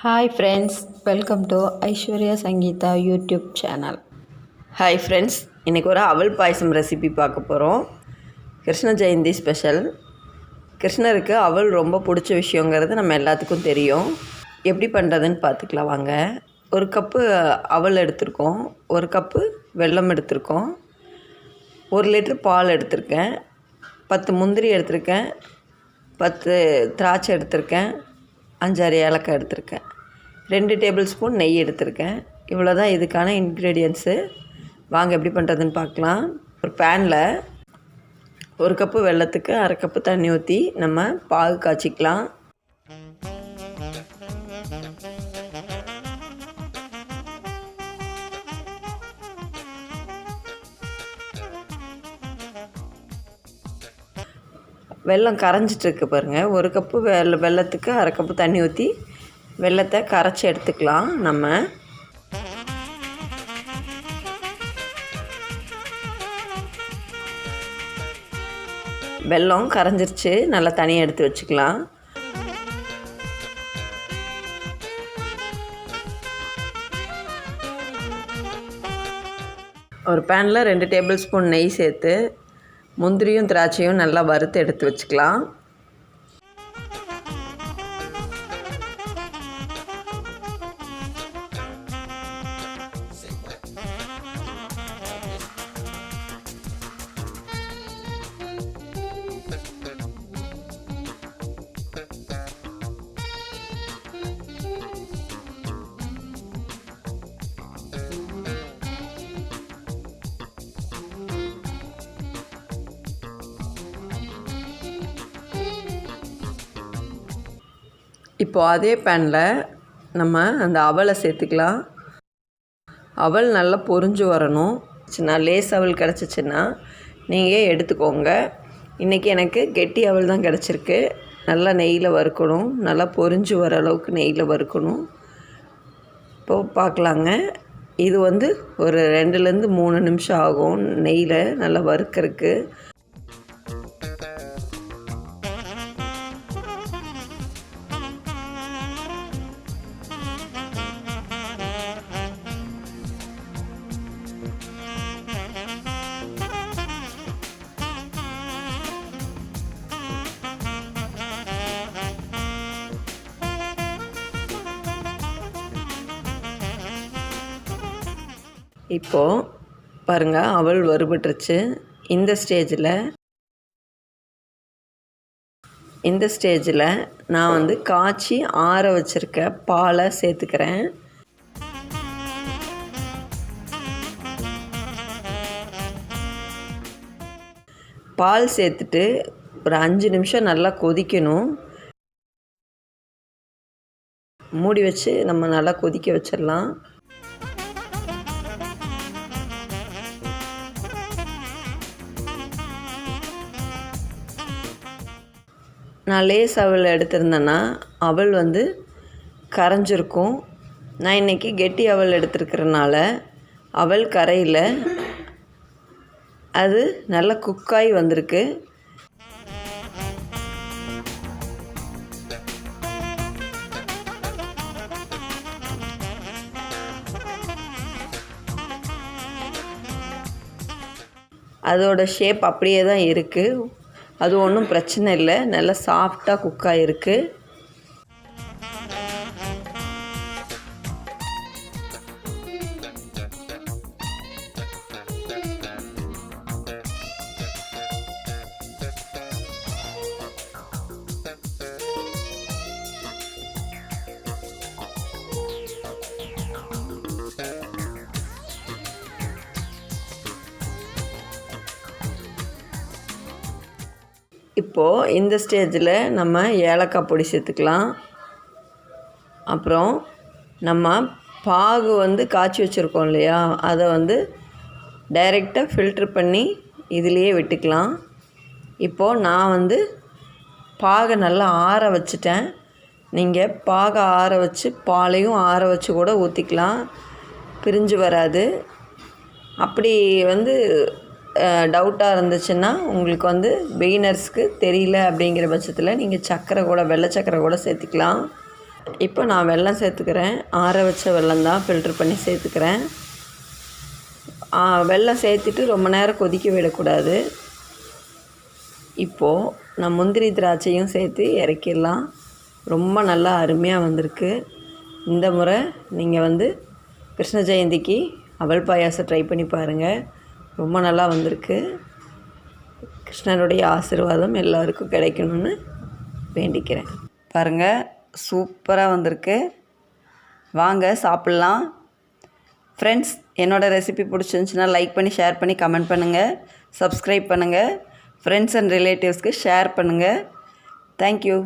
Hi friends, welcome to Aishwarya Sangeetha YouTube channel. Hi friends, இன்றைக்கி ஒரு அவல் பாயசம் ரெசிபி பார்க்க போகிறோம். கிருஷ்ண ஜெயந்தி ஸ்பெஷல். கிருஷ்ணருக்கு அவல் ரொம்ப பிடிச்ச விஷயங்கிறது நம்ம எல்லாத்துக்கும் தெரியும். எப்படி பண்ணுறதுன்னு பார்த்துக்கலாம் வாங்க. ஒரு கப்பு அவல் எடுத்திருக்கோம், ஒரு கப்பு வெல்லம் எடுத்திருக்கோம், 1 லிட்டர் பால் எடுத்திருக்கேன், 10 முந்திரி எடுத்திருக்கேன், 10 திராட்சை எடுத்திருக்கேன், 5-6 ஏலக்காய் எடுத்திருக்கேன், 2 டேபிள் ஸ்பூன் நெய் எடுத்திருக்கேன். இவ்வளோ தான் இதுக்கான இன்க்ரீடியன்ட்ஸு. வாங்க எப்படி பண்ணுறதுன்னு பார்க்கலாம். ஒரு பேனில் 1 கப்பு வெல்லத்துக்கு 1/2 கப்பு தண்ணி ஊற்றி நம்ம பாகு காய்ச்சிக்கலாம். வெல்லம் கரைஞ்சிட்ருக்கு பாருங்கள். 1 கப்பு வெல்லத்துக்கு 1/2 கப்பு தண்ணி ஊற்றி வெல்லத்தை கரைச்சி எடுத்துக்கலாம். நம்ம வெல்லம் கரைஞ்சிருச்சு, நல்லா தனியாக எடுத்து வச்சுக்கலாம். ஒரு பேனில் 2 டேபிள் ஸ்பூன் நெய் சேர்த்து முந்திரியும் திராட்சையும் நல்லா வறுத்து எடுத்து வச்சுக்கலாம். இப்போது அதே பேனில் நம்ம அந்த அவலை சேர்த்துக்கலாம். அவல் நல்லா பொரிஞ்சு வரணும். லேஸ் அவல் கிடச்சிச்சின்னா நீங்கள் எடுத்துக்கோங்க. இன்றைக்கி எனக்கு கெட்டி அவல் தான் கிடச்சிருக்கு. நல்லா நெய்யில் வறுக்கணும், நல்லா பொரிஞ்சு வர அளவுக்கு நெய்யில் வறுக்கணும். இப்போது பார்க்கலாங்க. இது ஒரு 2லேருந்து 3 நிமிஷம் ஆகும் நெய்யில் நல்லா வறுக்கிறதுக்கு. இப்போது பாருங்கள், அவல் வறுபட்டுருச்சு. இந்த ஸ்டேஜில் நான் காய்ச்சி ஆற வச்சுருக்க பாலை சேர்த்துக்கிறேன். பால் சேர்த்துட்டு ஒரு 5 நிமிஷம் நல்லா கொதிக்கணும். மூடி வச்சு நம்ம நல்லா கொதிக்க வச்சிடலாம். நான் லேஸ் அவல் எடுத்திருந்தேன்னா அவல் கரைஞ்சிருக்கும். நான் இன்றைக்கி கெட்டி அவல் எடுத்துருக்கிறனால அவல் கரையில் அது நல்லா குக்காய் வந்திருக்கு. அதோட ஷேப் அப்படியே தான் இருக்குது. அது ஒன்றும் பிரச்சனை இல்லை, நல்லா சாஃப்டாக குக்காக இருக்குது. இப்போது இந்த ஸ்டேஜில் நம்ம ஏலக்காய் பொடி சேர்த்துக்கலாம். அப்புறம் நம்ம பாகு காய்ச்சி வச்சுருக்கோம் இல்லையா, அதை டைரெக்டாக ஃபில்ட்ரு பண்ணி இதிலையே விட்டுக்கலாம். இப்போது நான் பாகை நல்லா ஆற வச்சுட்டேன். நீங்கள் பாகை ஆற வச்சு பாலையும் ஆற வச்சு கூட ஊற்றிக்கலாம், பிரிஞ்சு வராது. அப்படி டவுட்டாக இருந்துச்சுன்னா உங்களுக்கு பிகினர்ஸ்க்கு தெரியல அப்படிங்கிற பட்சத்தில் நீங்கள் சர்க்கரை கூட, வெள்ளை சர்க்கரை கூட சேர்த்துக்கலாம். இப்போ நான் வெல்லம் சேர்த்துக்கிறேன். ஆற வச்ச வெல்லம் தான் ஃபில்ட்ரு பண்ணி சேர்த்துக்கிறேன். வெல்லம் சேர்த்துட்டு ரொம்ப நேரம் கொதிக்க விடக்கூடாது. இப்போது நான் முந்திரி திராட்சையும் சேர்த்து இறக்கிடலாம். ரொம்ப நல்லா அருமையாக வந்திருக்கு. இந்த முறை நீங்கள் கிருஷ்ண ஜெயந்திக்கு அவல் பாயாசம் ட்ரை பண்ணி பாருங்கள். ரொம்ப நல்லா வந்திருக்கு. கிருஷ்ணருடைய ஆசீர்வாதம் எல்லாருக்கும் கிடைக்கணும்னு வேண்டிக்கிறேன். பாருங்கள், சூப்பராக வந்திருக்கு. வாங்க சாப்பிட்லாம். ஃப்ரெண்ட்ஸ், என்னோடய ரெசிபி பிடிச்சிருந்துச்சின்னா லைக் பண்ணி, ஷேர் பண்ணி, கமெண்ட் பண்ணுங்கள். சப்ஸ்கிரைப் பண்ணுங்கள். ஃப்ரெண்ட்ஸ் அண்ட் ரிலேட்டிவ்ஸ்க்கு ஷேர் பண்ணுங்கள். தேங்க்யூ.